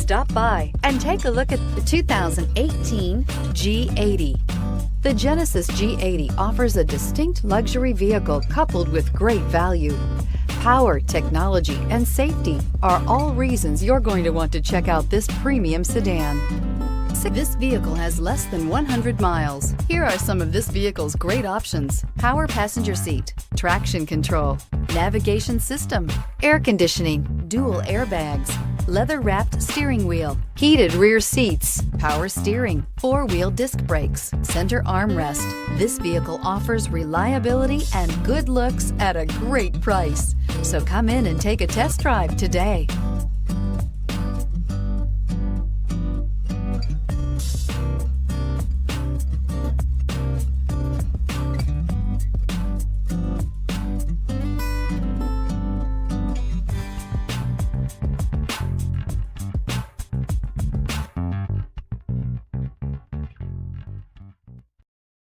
Stop by and take a look at the 2018 G80. The Genesis G80 offers a distinct luxury vehicle coupled with great value. Power, technology, and safety are all reasons you're going to want to check out this premium sedan. This vehicle has less than 100 miles. Here are some of this vehicle's great options: power passenger seat, traction control, navigation system, air conditioning, dual airbags, leather-wrapped steering wheel, heated rear seats, power steering, four-wheel disc brakes, center armrest. This vehicle offers reliability and good looks at a great price. So come in and take a test drive today.